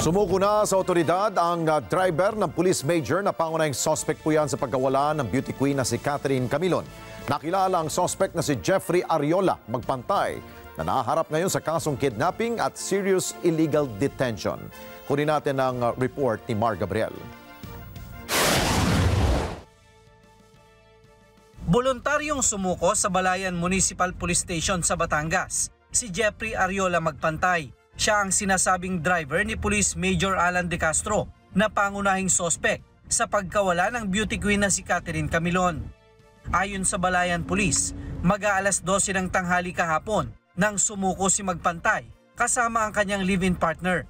Sumuko na sa otoridad ang driver ng police major na pangunahing suspect po yan sa pagkawala ng beauty queen na si Catherine Camilon. Nakilala ang suspect na si Jeffrey Ariola Magpantay na naharap ngayon sa kasong kidnapping at serious illegal detention. Kunin natin ang report ni Mar Gabriel. Voluntaryong sumuko sa Balayan Municipal Police Station sa Batangas si Jeffrey Ariola Magpantay. Siya ang sinasabing driver ni Police Major Alan De Castro na pangunahing sospek sa pagkawala ng beauty queen na si Catherine Camilon. Ayon sa Balayan Police, mag-aalas 12 ng tanghali kahapon nang sumuko si Magpantay kasama ang kanyang live-in partner.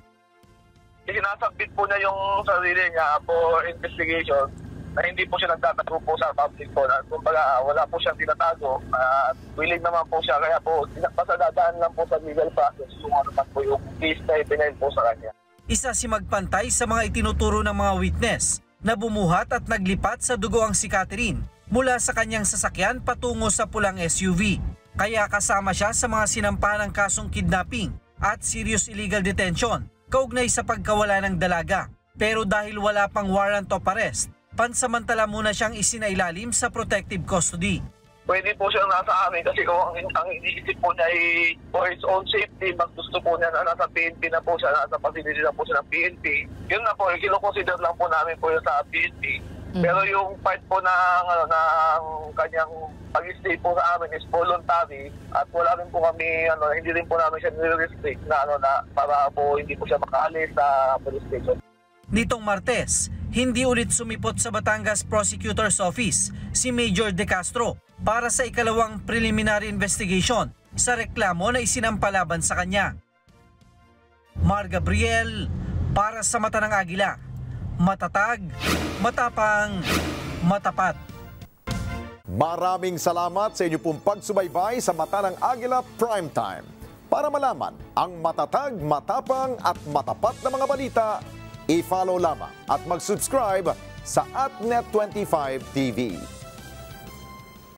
Sinasabit po niya yung sarili niya for investigation na hindi po siya nagtatago po sa public po. Kumbaga wala po siyang tinatago at willing naman po siya, kaya po pasadadaan lang po sa legal process kung ano man po yung case na ipinail po sa kanya. Isa si Magpantay sa mga itinuturo ng mga witness na bumuhat at naglipat sa dugo ang si Catherine mula sa kanyang sasakyan patungo sa pulang SUV. Kaya kasama siya sa mga sinampahan ng kasong kidnapping at serious illegal detention kaugnay sa pagkawala ng dalaga. Pero dahil wala pang warrant of arrest, pansamantala muna siyang isinailalim sa protective custody. Pwede po siyang nasa amin kasi kung ang iniisip po niya ay for his own safety, mas gusto po niya na nasa PNP na po siya, nasa facility na po siya ng PNP. Yun na po, kinoconsider lang po namin po yun sa PNP. Pero yung part po ng kanyang pag-stay po sa amin is voluntary at wala rin po kami, hindi rin po namin siya nire-restrict na para po hindi po siya makaalis sa police station. Nitong Martes, hindi ulit sumipot sa Batangas Prosecutor's Office si Major De Castro para sa ikalawang preliminary investigation sa reklamo na isinampalaban sa kanya. Mar Gabriel, para sa Mata ng Agila, matatag, matapang, matapat. Maraming salamat sa inyo pong pagsubaybay sa Mata ng Agila Primetime. Para malaman ang matatag, matapang at matapat na mga balita, i-follow lamang at mag-subscribe sa @Net25 TV.